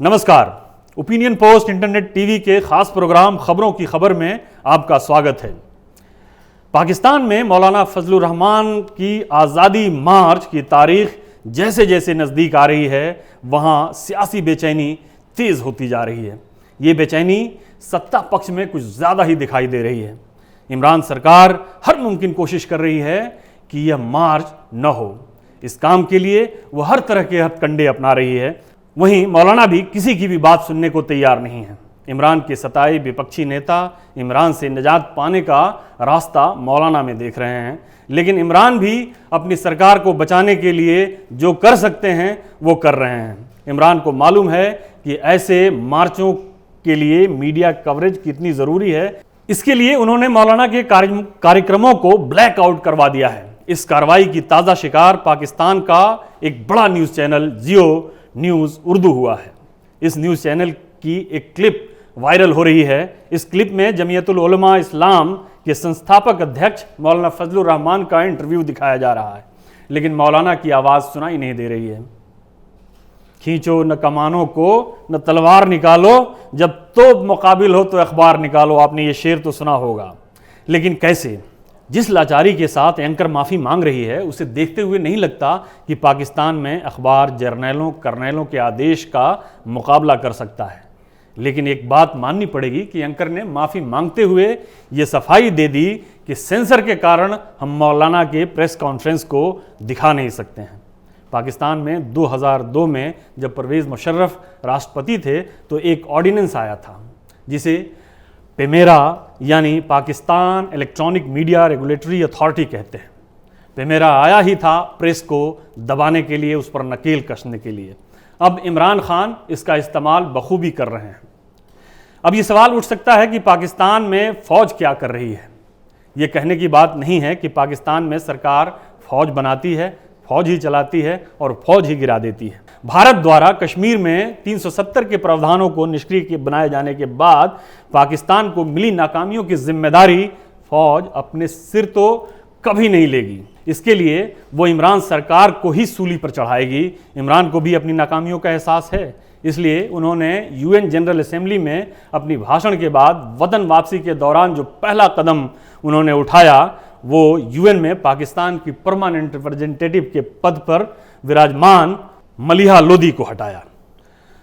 नमस्कार। Opinion post internet TV के खास प्रोग्राम खबरों की खबर में आपका स्वागत है। पाकिस्तान में मौलाना फजलुर रहमान की आज़ादी मार्च की तारीख जैसे जैसे नज़दीक आ रही है वहाँ सियासी बेचैनी तेज़ होती जा रही है। ये बेचैनी सत्ता पक्ष में कुछ ज़्यादा ही दिखाई दे रही है। इमरान सरकार हर मुमकिन कोशिश कर रही है कि यह मार्च न हो। इस काम के लिए वह हर तरह के हथकंडे अपना रही है। वहीं मौलाना भी किसी की भी बात सुनने को तैयार नहीं है। इमरान के सताए विपक्षी नेता इमरान से निजात पाने का रास्ता मौलाना में देख रहे हैं, लेकिन इमरान भी अपनी सरकार को बचाने के लिए जो कर सकते हैं वो कर रहे हैं। इमरान को मालूम है कि ऐसे मार्चों के लिए मीडिया कवरेज कितनी ज़रूरी है। इसके लिए उन्होंने मौलाना के कार्यक्रमों को ब्लैकआउट करवा दिया है। इस कार्रवाई की ताज़ा शिकार पाकिस्तान का एक बड़ा न्यूज़ चैनल जियो न्यूज़ उर्दू हुआ है। इस न्यूज़ चैनल की एक क्लिप वायरल हो रही है। इस क्लिप में जमीयतुल उलमा इस्लाम के संस्थापक अध्यक्ष मौलाना फजलुर रहमान का इंटरव्यू दिखाया जा रहा है, लेकिन मौलाना की आवाज़ सुनाई नहीं दे रही है। खींचो न कमानों को न तलवार निकालो, जब तो मुकाबिल हो तो अखबार निकालो। आपने ये शेर तो सुना होगा, लेकिन कैसे? जिस लाचारी के साथ एंकर माफ़ी मांग रही है उसे देखते हुए नहीं लगता कि पाकिस्तान में अखबार जर्नैलों कर्नैलों के आदेश का मुकाबला कर सकता है। लेकिन एक बात माननी पड़ेगी कि एंकर ने माफ़ी मांगते हुए ये सफाई दे दी कि सेंसर के कारण हम मौलाना के प्रेस कॉन्फ्रेंस को दिखा नहीं सकते हैं। पाकिस्तान में 2002 में जब परवेज़ मुशर्रफ राष्ट्रपति थे तो एक ऑर्डिनेंस आया था जिसे पेमेरा यानी Pakistan electronic media regulatory authority कहते हैं। पेमेरा आया ही था प्रेस को दबाने के लिए, उस पर नकेल कसने के लिए। अब इमरान खान इसका इस्तेमाल बखूबी कर रहे हैं। अब ये सवाल उठ सकता है कि पाकिस्तान में फ़ौज क्या कर रही है। ये कहने की बात नहीं है कि पाकिस्तान में सरकार फ़ौज बनाती है, फ़ौज ही चलाती है और फ़ौज ही गिरा देती है। भारत द्वारा कश्मीर में 370 के प्रावधानों को निष्क्रिय बनाए जाने के बाद पाकिस्तान को मिली नाकामियों की जिम्मेदारी फ़ौज अपने सिर तो कभी नहीं लेगी। इसके लिए वो इमरान सरकार को ही सूली पर चढ़ाएगी। इमरान को भी अपनी नाकामियों का एहसास है, इसलिए उन्होंने यूएन जनरल असेंबली में अपनी भाषण के बाद वतन वापसी के दौरान जो पहला कदम उन्होंने उठाया वो यूएन में पाकिस्तान की परमानेंट रिप्रेजेंटेटिव के पद पर विराजमान मलिहा लोधी को हटाया।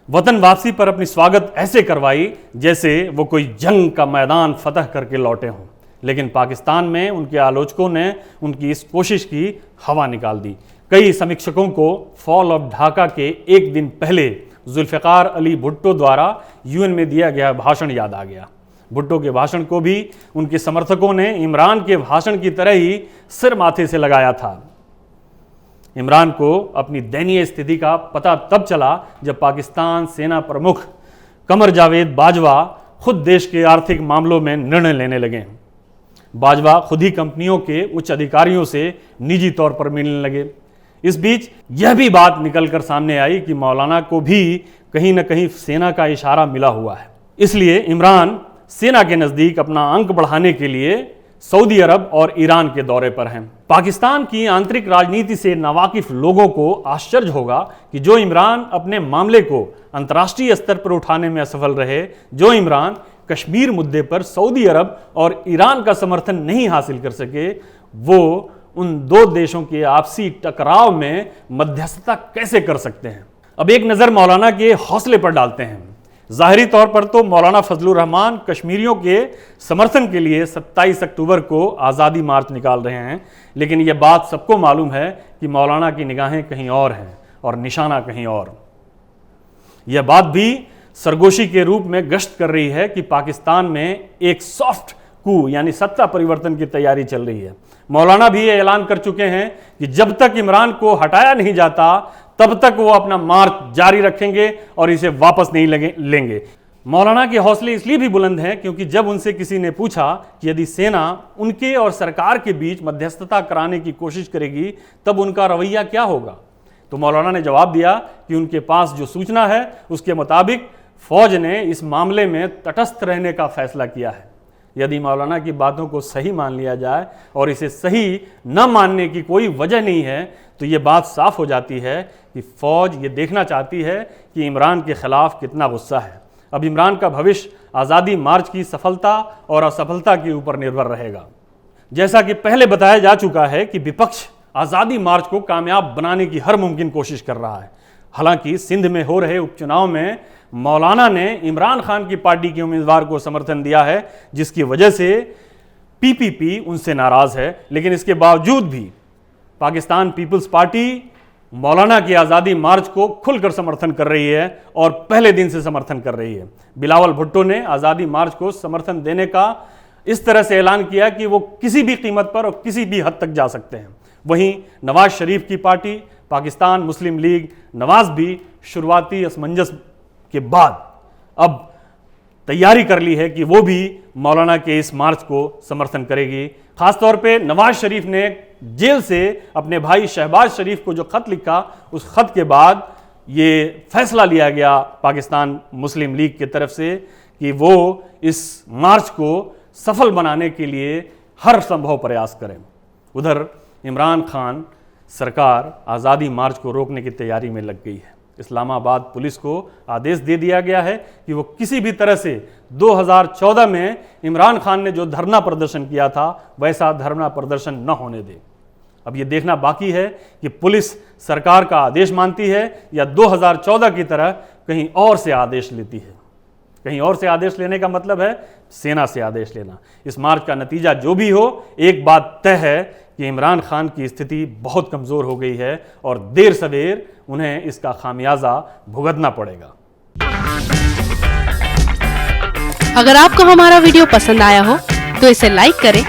वतन वापसी पर अपनी स्वागत ऐसे करवाई जैसे वो कोई जंग का मैदान फतह करके लौटे हों, लेकिन पाकिस्तान में उनके आलोचकों ने उनकी इस कोशिश की हवा निकाल दी। कई समीक्षकों को फॉल ऑफ ढाका के एक दिन पहले जुल्फ़िकार अली भुट्टो द्वारा यूएन में दिया गया भाषण याद आ गया। भुट्टो के भाषण को भी उनके समर्थकों ने इमरान के भाषण की तरह ही सिर माथे से लगाया था। इमरान को अपनी दयनीय स्थिति का पता तब चला जब पाकिस्तान सेना प्रमुख कमर जावेद बाजवा खुद देश के आर्थिक मामलों में निर्णय लेने लगे। बाजवा खुद ही कंपनियों के उच्च अधिकारियों से निजी तौर पर मिलने लगे। इस बीच यह भी बात निकलकर सामने आई कि मौलाना को भी कहीं न कहीं सेना का इशारा मिला हुआ है। इसलिए इमरान सेना के नज़दीक अपना अंक बढ़ाने के लिए सऊदी अरब और ईरान के दौरे पर हैं। पाकिस्तान की आंतरिक राजनीति से नावाकिफ लोगों को आश्चर्य होगा कि जो इमरान अपने मामले को अंतर्राष्ट्रीय स्तर पर उठाने में असफल रहे, जो इमरान कश्मीर मुद्दे पर सऊदी अरब और ईरान का समर्थन नहीं हासिल कर सके, वो उन दो देशों के आपसी टकराव में मध्यस्थता कैसे कर सकते हैं। अब एक नज़र मौलाना के हौसले पर डालते हैं। ज़ाहिरी तौर पर तो मौलाना फजलुर रहमान कश्मीरियों के समर्थन के लिए 27 अक्टूबर को आज़ादी मार्च निकाल रहे हैं, लेकिन यह बात सबको मालूम है कि मौलाना की निगाहें कहीं और हैं और निशाना कहीं और। यह बात भी सरगोशी के रूप में गश्त कर रही है कि पाकिस्तान में एक सॉफ्ट कू यानी सत्ता परिवर्तन की तैयारी चल रही है। मौलाना भी ये ऐलान कर चुके हैं कि जब तक इमरान को हटाया नहीं जाता तब तक वो अपना मार्च जारी रखेंगे और इसे वापस नहीं लेंगे। मौलाना के हौसले इसलिए भी बुलंद हैं क्योंकि जब उनसे किसी ने पूछा कि यदि सेना उनके और सरकार के बीच मध्यस्थता कराने की कोशिश करेगी तब उनका रवैया क्या होगा, तो मौलाना ने जवाब दिया कि उनके पास जो सूचना है उसके मुताबिक फौज ने इस मामले में तटस्थ रहने का फैसला किया है। यदि मौलाना की बातों को सही मान लिया जाए और इसे सही न मानने की कोई वजह नहीं है, तो ये बात साफ हो जाती है कि फौज ये देखना चाहती है कि इमरान के खिलाफ कितना गुस्सा है। अब इमरान का भविष्य आज़ादी मार्च की सफलता और असफलता के ऊपर निर्भर रहेगा। जैसा कि पहले बताया जा चुका है कि विपक्ष आज़ादी मार्च को कामयाब बनाने की हर मुमकिन कोशिश कर रहा है। हालांकि सिंध में हो रहे उपचुनाव में मौलाना ने इमरान खान की पार्टी के उम्मीदवार को समर्थन दिया है, जिसकी वजह से पीपीपी उनसे नाराज है। लेकिन इसके बावजूद भी पाकिस्तान पीपल्स पार्टी मौलाना की आज़ादी मार्च को खुलकर समर्थन कर रही है और पहले दिन से समर्थन कर रही है। बिलावल भुट्टो ने आज़ादी मार्च को समर्थन देने का इस तरह से ऐलान किया कि वो किसी भी कीमत पर और किसी भी हद तक जा सकते हैं। वहीं नवाज शरीफ की पार्टी पाकिस्तान मुस्लिम लीग नवाज भी शुरुआती असमंजस के बाद अब तैयारी कर ली है कि वो भी मौलाना के इस मार्च को समर्थन करेगी। खासतौर पे नवाज शरीफ ने जेल से अपने भाई शहबाज शरीफ को जो खत लिखा, उस खत के बाद ये फैसला लिया गया पाकिस्तान मुस्लिम लीग की तरफ से कि वो इस मार्च को सफल बनाने के लिए हर संभव प्रयास करें। उधर इमरान खान सरकार आज़ादी मार्च को रोकने की तैयारी में लग गई है। इस्लामाबाद पुलिस को आदेश दे दिया गया है कि वो किसी भी तरह से 2014 में इमरान खान ने जो धरना प्रदर्शन किया था वैसा धरना प्रदर्शन न होने दे। अब ये देखना बाकी है कि पुलिस सरकार का आदेश मानती है या 2014 की तरह कहीं और से आदेश लेती है। कहीं और से आदेश लेने का मतलब है सेना से आदेश लेना। इस मार्च का नतीजा जो भी हो, एक बात तय है कि इमरान खान की स्थिति बहुत कमज़ोर हो गई है और देर सवेर उन्हें इसका खामियाजा भुगतना पड़ेगा। अगर आपको हमारा वीडियो पसंद आया हो तो इसे लाइक करें,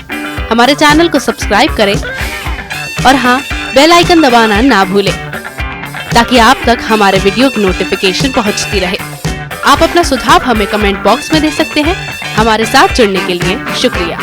हमारे चैनल को सब्सक्राइब करें और हाँ, बेल आइकन दबाना ना भूलें ताकि आप तक हमारे वीडियो की नोटिफिकेशन पहुंचती रहे। आप अपना सुझाव हमें कमेंट बॉक्स में दे सकते हैं। हमारे साथ जुड़ने के लिए शुक्रिया।